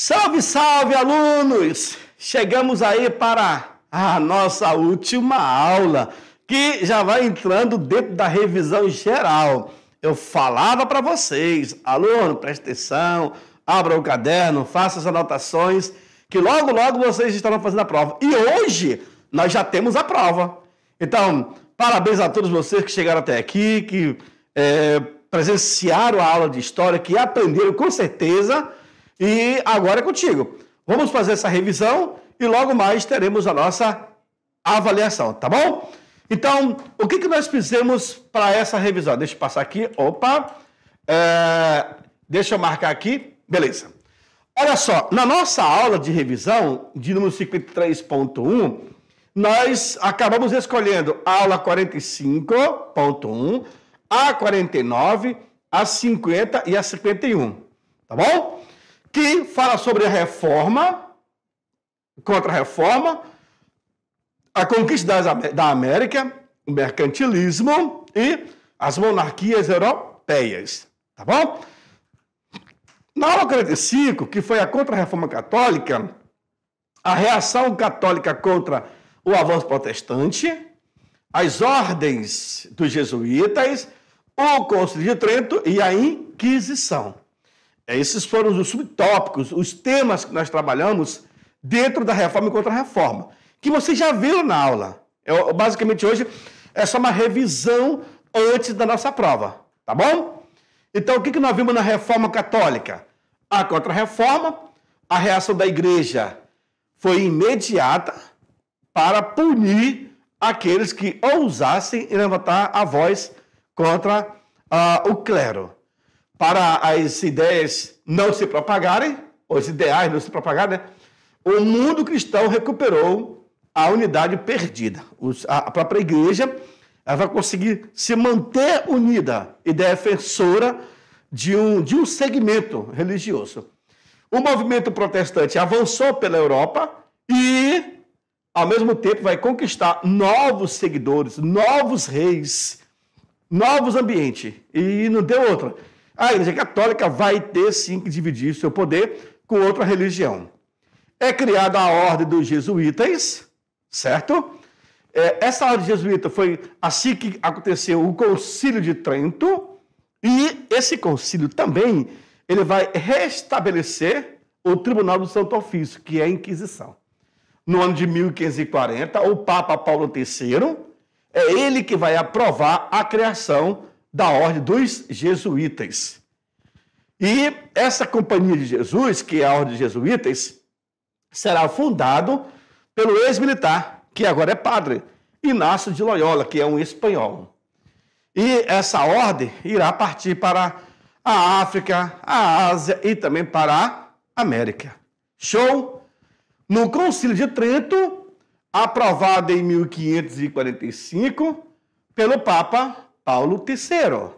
Salve, salve, alunos! Chegamos aí para a nossa última aula, que já vai entrando dentro da revisão geral. Eu falava para vocês, aluno, preste atenção, abra o caderno, faça as anotações, que logo, logo vocês estarão fazendo a prova. E hoje nós já temos a prova. Então, parabéns a todos vocês que chegaram até aqui, que presenciaram a aula de história, que aprenderam com certeza. E agora é contigo. Vamos fazer essa revisão e logo mais teremos a nossa avaliação, tá bom? Então, o que nós fizemos para essa revisão? Deixa eu passar aqui. Opa! Deixa eu marcar aqui. Beleza. Olha só, na nossa aula de revisão, de número 53.1, nós acabamos escolhendo a aula 45.1, a 49, a 50 e a 51, tá bom? Que fala sobre a reforma, contra-reforma, a conquista da América, o mercantilismo e as monarquias europeias, tá bom? Na aula 45, que foi a contra-reforma católica, a reação católica contra o avanço protestante, as ordens dos jesuítas, o Concílio de Trento e a Inquisição. Esses foram os subtópicos, os temas que nós trabalhamos dentro da reforma e contra-reforma, que vocês já viram na aula. Basicamente, hoje é só uma revisão antes da nossa prova, tá bom? Então, o que nós vimos na reforma católica? A contra-reforma, a reação da igreja foi imediata para punir aqueles que ousassem levantar a voz contra o clero. Para as ideias não se propagarem, os ideais não se propagarem, né? O mundo cristão recuperou a unidade perdida. A própria igreja ela vai conseguir se manter unida e defensora de um segmento religioso. O movimento protestante avançou pela Europa e, ao mesmo tempo, vai conquistar novos seguidores, novos reis, novos ambientes. E não deu outra. A Igreja Católica vai ter, sim, que dividir seu poder com outra religião. É criada a Ordem dos Jesuítas, certo? Essa Ordem Jesuíta foi assim que aconteceu o Concílio de Trento, e esse concílio também ele vai restabelecer o Tribunal do Santo Ofício, que é a Inquisição. No ano de 1540, o Papa Paulo III, é ele que vai aprovar a criação da Ordem dos Jesuítas. E essa Companhia de Jesus, que é a Ordem dos Jesuítas, será fundado pelo ex-militar, que agora é padre, Inácio de Loyola, que é um espanhol. E essa ordem irá partir para a África, a Ásia e também para a América. Show? No Concílio de Trento, aprovado em 1545 pelo Papa Paulo III.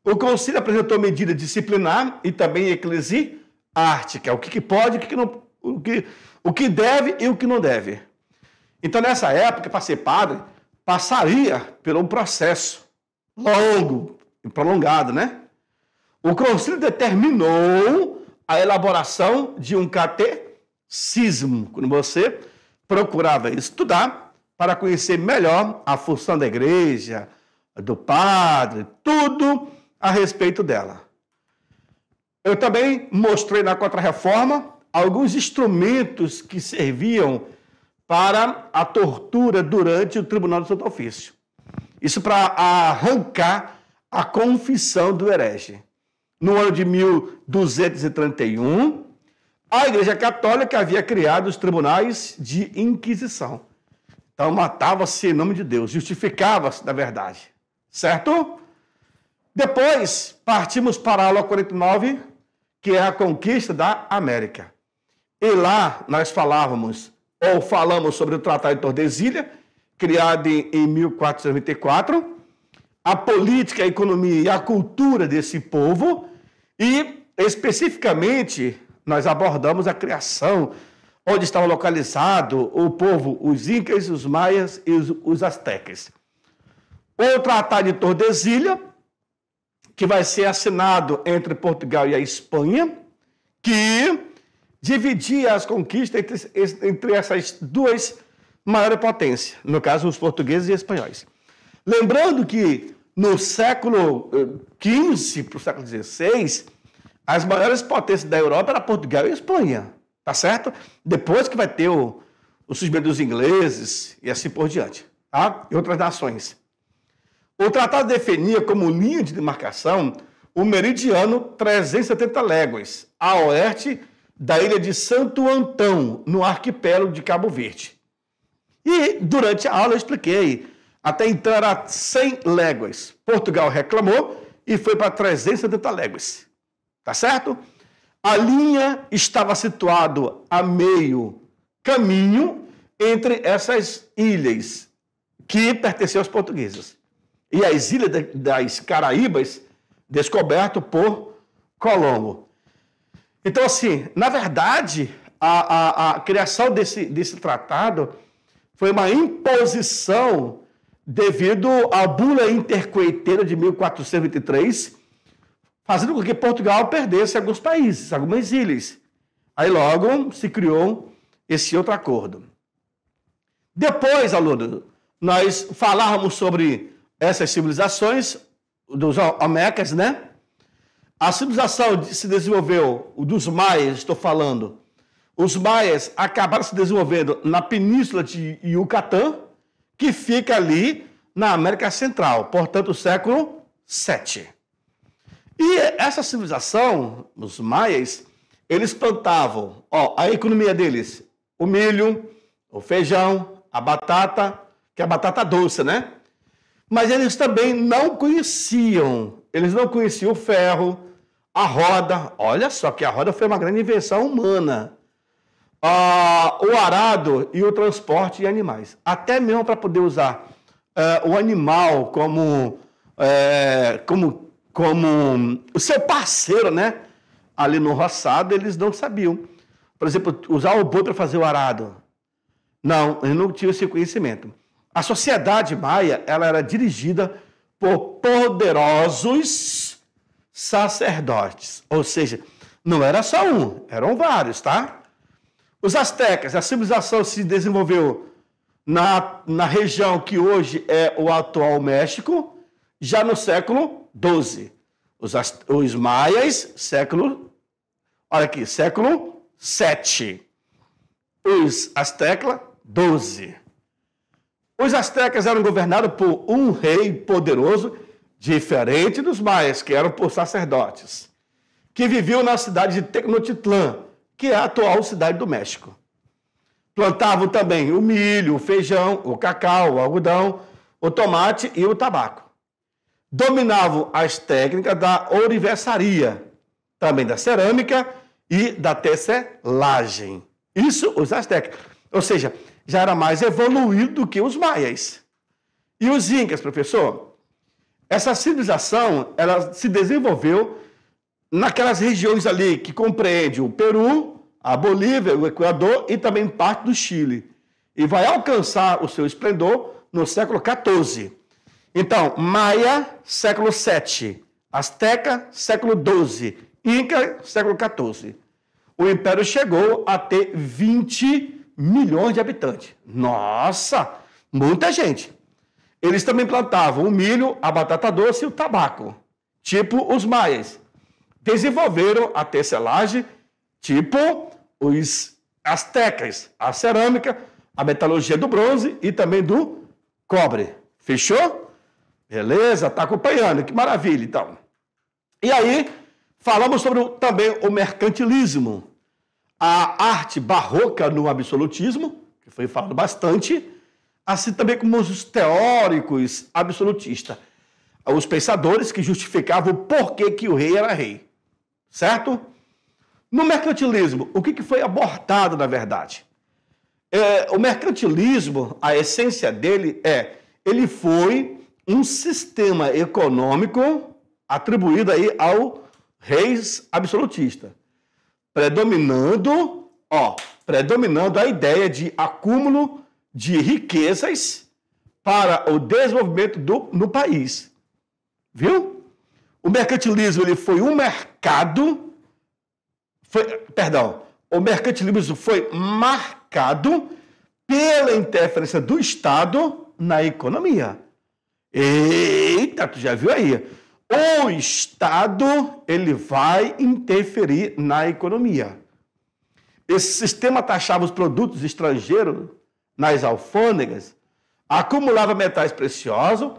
O concílio apresentou medida disciplinar e também eclesiástica, o que pode, o que deve e o que não deve. Então, nessa época, para ser padre, passaria por um processo longo e prolongado, né? O concílio determinou a elaboração de um catecismo, quando você procurava estudar para conhecer melhor a função da igreja, do padre, tudo a respeito dela. Eu também mostrei na Contra-Reforma alguns instrumentos que serviam para a tortura durante o Tribunal do Santo Ofício. Isso para arrancar a confissão do herege. No ano de 1231, a Igreja Católica havia criado os tribunais de Inquisição. Então, matava-se em nome de Deus, justificava-se da verdade. Certo? Depois, partimos para a aula 49, que é a conquista da América. E lá nós falamos sobre o Tratado de Tordesilhas, criado em 1494, a política, a economia e a cultura desse povo, e especificamente nós abordamos a criação, onde estava localizado o povo, os incas, os maias e os astecas. O Tratado de Tordesilhas, que vai ser assinado entre Portugal e a Espanha, que dividia as conquistas entre essas duas maiores potências, no caso, os portugueses e espanhóis. Lembrando que no século XV para o século XVI, as maiores potências da Europa eram Portugal e Espanha, tá certo? Depois que vai ter o surgimento dos ingleses e assim por diante, tá? E outras nações. O tratado definia como linha de demarcação o meridiano 370 léguas, a oeste da ilha de Santo Antão, no arquipélago de Cabo Verde. E durante a aula eu expliquei, até então era 100 léguas. Portugal reclamou e foi para 370 léguas. Tá certo? A linha estava situada a meio caminho entre essas ilhas que pertenciam aos portugueses. E as ilhas das Caraíbas, descoberto por Colombo. Então, assim, na verdade, a criação desse tratado foi uma imposição devido à bula intercoiteira de 1423, fazendo com que Portugal perdesse alguns países, algumas ilhas. Aí logo se criou esse outro acordo. Depois, aluno, nós falávamos sobre essas civilizações dos Olmecas, né? A civilização se desenvolveu, dos maias, estou falando. Os maias acabaram se desenvolvendo na península de Yucatán, que fica ali na América Central, portanto, século VII. E essa civilização, os maias, eles plantavam, a economia deles, o milho, o feijão, a batata, que é a batata doce, né? Mas eles também não conheciam o ferro, a roda. Olha só que a roda foi uma grande invenção humana. O arado e o transporte de animais. Até mesmo para poder usar o animal como o seu parceiro, né? Ali no roçado, eles não sabiam. Por exemplo, usar o boi para fazer o arado. Não, eles não tinham esse conhecimento. A sociedade maia, ela era dirigida por poderosos sacerdotes. Ou seja, não era só um, eram vários, tá? Os astecas, a civilização se desenvolveu na região que hoje é o atual México, já no século XII. Os maias, século VII. Os astecas, XII. Os astecas eram governados por um rei poderoso, diferente dos maias, que eram por sacerdotes, que viviam na cidade de Tenochtitlán, que é a atual cidade do México. Plantavam também o milho, o feijão, o cacau, o algodão, o tomate e o tabaco. Dominavam as técnicas da ourivesaria, também da cerâmica e da tecelagem. Isso os astecas. Ou seja, já era mais evoluído do que os maias. E os incas, professor? Essa civilização, ela se desenvolveu naquelas regiões ali que compreende o Peru, a Bolívia, o Equador e também parte do Chile. E vai alcançar o seu esplendor no século XIV. Então, Maia, século VII. Azteca, século XII. Inca, século XIV. O império chegou a ter 20 milhões de habitantes. Nossa, muita gente. Eles também plantavam o milho, a batata doce e o tabaco, tipo os maias. Desenvolveram a tecelagem, tipo os astecas, a cerâmica, a metalurgia do bronze e também do cobre. Fechou? Beleza? Está acompanhando, que maravilha, então. E aí, falamos sobre também o mercantilismo, a arte barroca no absolutismo, que foi falado bastante, assim também como os teóricos absolutistas, os pensadores que justificavam o porquê que o rei era rei. Certo? No mercantilismo, o que foi abortado, na verdade? O mercantilismo, a essência dele ele foi um sistema econômico atribuído aí ao reis absolutista, predominando a ideia de acúmulo de riquezas para o desenvolvimento no país. Viu? O mercantilismo ele foi um mercado, o mercantilismo foi marcado pela interferência do Estado na economia. Eita, tu já viu aí? O Estado, ele vai interferir na economia. Esse sistema taxava os produtos estrangeiros nas alfândegas, acumulava metais preciosos,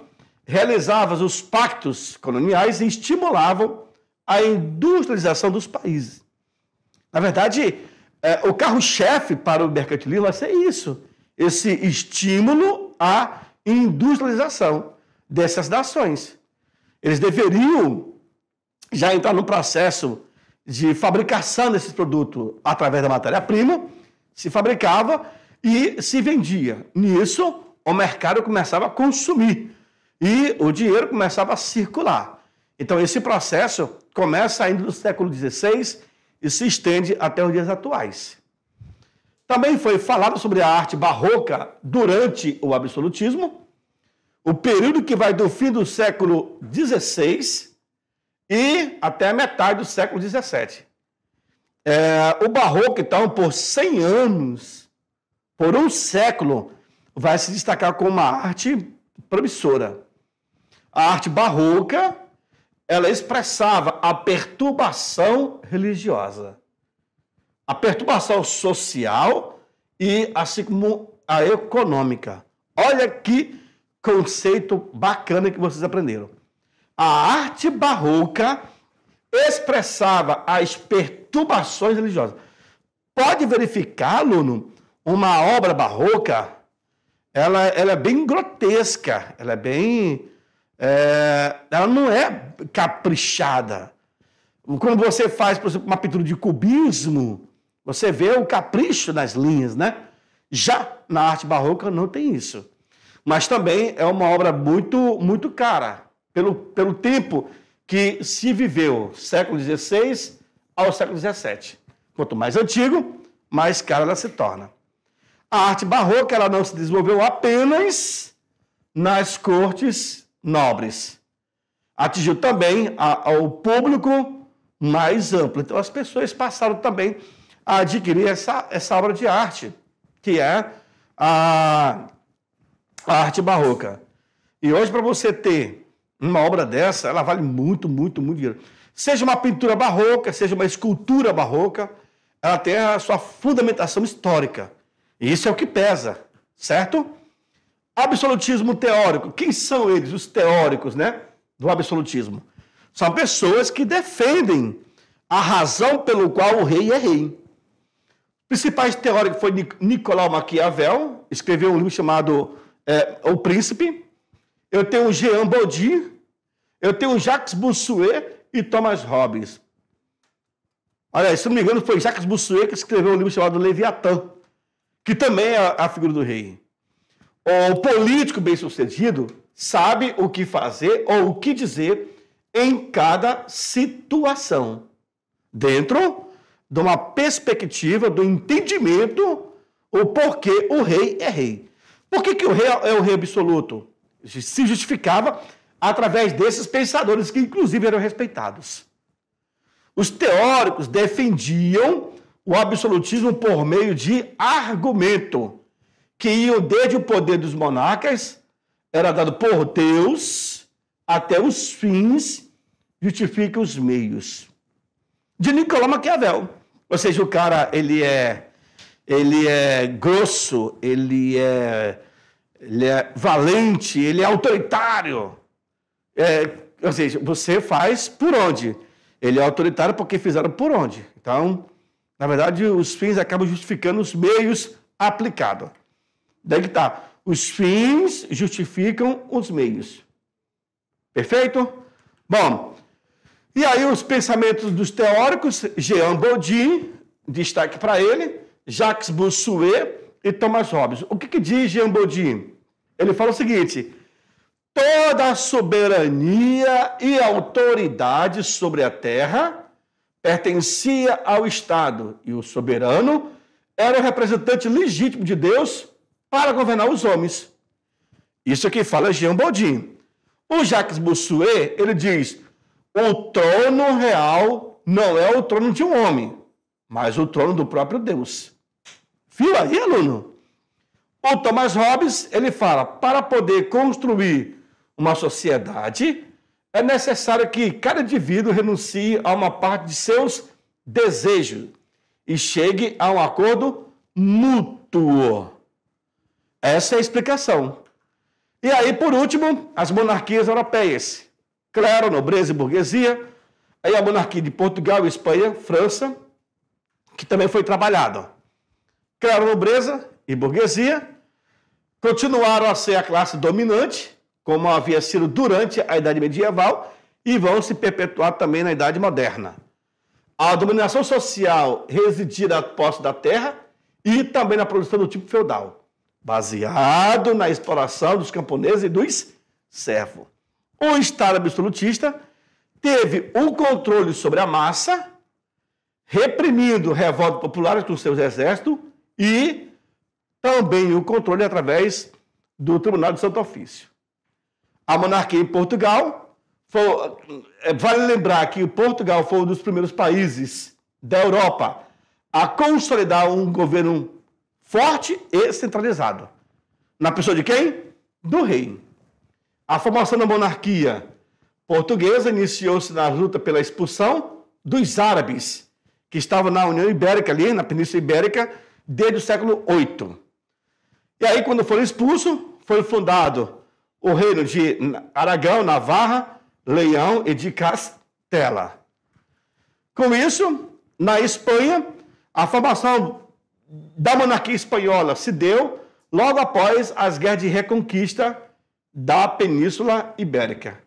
realizava os pactos coloniais e estimulavam a industrialização dos países. Na verdade, o carro-chefe para o mercantilismo vai ser isso, esse estímulo à industrialização dessas nações. Eles deveriam já entrar no processo de fabricação desses produtos através da matéria-prima, se fabricava e se vendia. Nisso, o mercado começava a consumir e o dinheiro começava a circular. Então, esse processo começa ainda no século XVI e se estende até os dias atuais. Também foi falado sobre a arte barroca durante o absolutismo, o período que vai do fim do século XVI e até a metade do século XVII. O barroco, então, por 100 anos, por um século, vai se destacar como uma arte promissora. A arte barroca, ela expressava a perturbação religiosa, a perturbação social e assim como a econômica. Olha que conceito bacana que vocês aprenderam. A arte barroca expressava as perturbações religiosas. Pode verificar, aluno, uma obra barroca, ela é bem grotesca, ela é bem... ela não é caprichada. Quando você faz, por exemplo, uma pintura de cubismo, você vê o capricho nas linhas, né? Já na arte barroca não tem isso. Mas também é uma obra muito, muito cara, pelo tempo que se viveu, século XVI ao século XVII. Quanto mais antigo, mais cara ela se torna. A arte barroca ela não se desenvolveu apenas nas cortes nobres. Atingiu também ao público mais amplo. Então, as pessoas passaram também a adquirir essa obra de arte, que é a arte barroca. E hoje, para você ter uma obra dessa, ela vale muito, muito, muito dinheiro. Seja uma pintura barroca, seja uma escultura barroca, ela tem a sua fundamentação histórica. E isso é o que pesa, certo? Absolutismo teórico. Quem são eles, os teóricos, né, do absolutismo? São pessoas que defendem a razão pelo qual o rei é rei. O principal teórico foi Nicolau Maquiavel, escreveu um livro chamado O Príncipe. Eu tenho o Jean Bodin, eu tenho o Jacques Bossuet e Thomas Hobbes. Olha, se não me engano, foi Jacques Bossuet que escreveu um livro chamado Leviatã, que também é a figura do rei. O político bem-sucedido sabe o que fazer ou o que dizer em cada situação, dentro de uma perspectiva do entendimento o porquê o rei é rei. Por que o rei é o rei absoluto? Se justificava através desses pensadores que, inclusive, eram respeitados. Os teóricos defendiam o absolutismo por meio de argumento, que iam desde o poder dos monarcas, era dado por Deus, até os fins justificam os meios. De Nicolau Maquiavel. Ou seja, o cara, ele é grosso, ele é valente, ele é autoritário. Ou seja, você faz por onde? Ele é autoritário porque fizeram por onde. Então, na verdade, os fins acabam justificando os meios aplicados. Daí que está. Os fins justificam os meios. Perfeito? Bom, e aí os pensamentos dos teóricos, Jean Bodin, destaque para ele, Jacques Bossuet e Thomas Hobbes. O que diz Jean Bodin? Ele fala o seguinte: toda a soberania e autoridade sobre a terra pertencia ao Estado, e o soberano era o representante legítimo de Deus para governar os homens. Isso aqui fala Jean Bodin. O Jacques Bossuet, ele diz: o trono real não é o trono de um homem, mas o trono do próprio Deus. Viu aí, aluno? O Thomas Hobbes, ele fala, para poder construir uma sociedade, é necessário que cada indivíduo renuncie a uma parte de seus desejos e chegue a um acordo mútuo. Essa é a explicação. E aí, por último, as monarquias europeias. Clero, nobreza e burguesia. Aí a monarquia de Portugal, Espanha, França, que também foi trabalhada. Clero, nobreza e burguesia continuaram a ser a classe dominante, como havia sido durante a Idade Medieval, e vão se perpetuar também na Idade Moderna. A dominação social residia na posse da terra e também na produção do tipo feudal, baseado na exploração dos camponeses e dos servos. O Estado absolutista teve o controle sobre a massa, reprimindo revoltas populares com seus exércitos e também o controle através do Tribunal de Santo Ofício. A monarquia em Portugal, vale lembrar que Portugal foi um dos primeiros países da Europa a consolidar um governo forte e centralizado. Na pessoa de quem? Do rei. A formação da monarquia portuguesa iniciou-se na luta pela expulsão dos árabes, que estavam na União Ibérica, ali na Península Ibérica, desde o século VIII. E aí, quando foram expulsos, foi fundado o reino de Aragão, Navarra, Leão e de Castela. Com isso, na Espanha, a formação da monarquia espanhola se deu logo após as guerras de reconquista da Península Ibérica.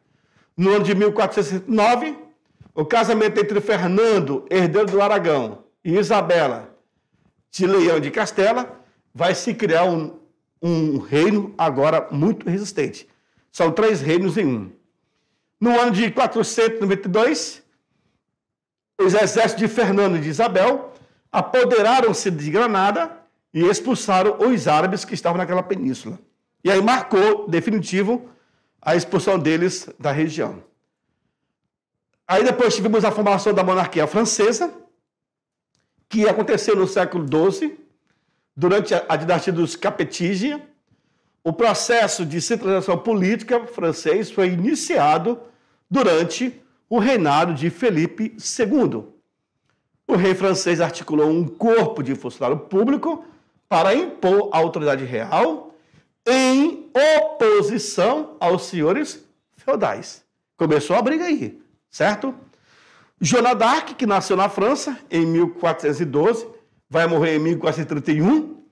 No ano de 1409, o casamento entre Fernando, herdeiro do Aragão, e Isabela, de Leão de Castela, vai se criar um reino agora muito resistente. São 3 reinos em um. No ano de 492, os exércitos de Fernando e de Isabel apoderaram-se de Granada e expulsaram os árabes que estavam naquela península. E aí marcou definitivo a expulsão deles da região. Aí depois tivemos a formação da monarquia francesa, que aconteceu no século XII, durante a dinastia dos Capetige. O processo de centralização política francês foi iniciado durante o reinado de Felipe II. O rei francês articulou um corpo de funcionário público para impor a autoridade real em oposição aos senhores feudais. Começou a briga aí, certo? Joana d'Arc, que nasceu na França em 1412, vai morrer em 1431,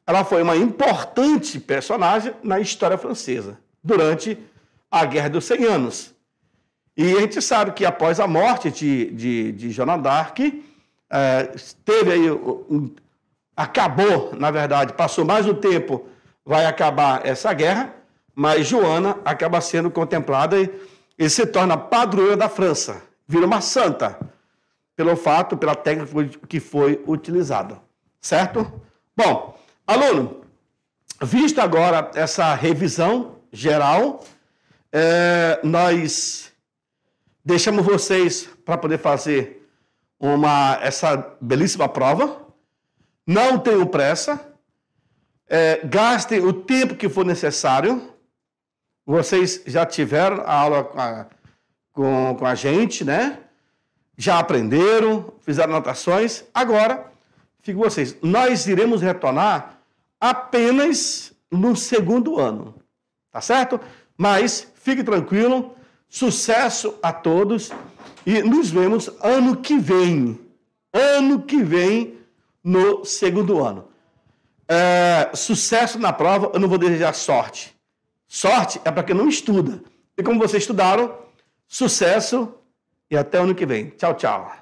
ela foi uma importante personagem na história francesa, durante a Guerra dos 100 Anos. E a gente sabe que após a morte de Joana d'Arc, teve aí, acabou, na verdade, passou mais um tempo, vai acabar essa guerra, mas Joana acaba sendo contemplada e se torna padroeira da França, vira uma santa, pela técnica que foi utilizada, certo? Bom, aluno, vista agora essa revisão geral, nós deixamos vocês para poder fazer essa belíssima prova. Não tenham pressa, gastem o tempo que for necessário. Vocês já tiveram a aula com a gente, né? Já aprenderam, fizeram anotações. Agora, fiquem vocês. Nós iremos retornar apenas no 2º ano, tá certo? Mas fique tranquilo, sucesso a todos e nos vemos ano que vem no 2º ano. Sucesso na prova, eu não vou desejar sorte. Sorte é para quem não estuda. E como vocês estudaram, sucesso e até ano que vem. Tchau, tchau.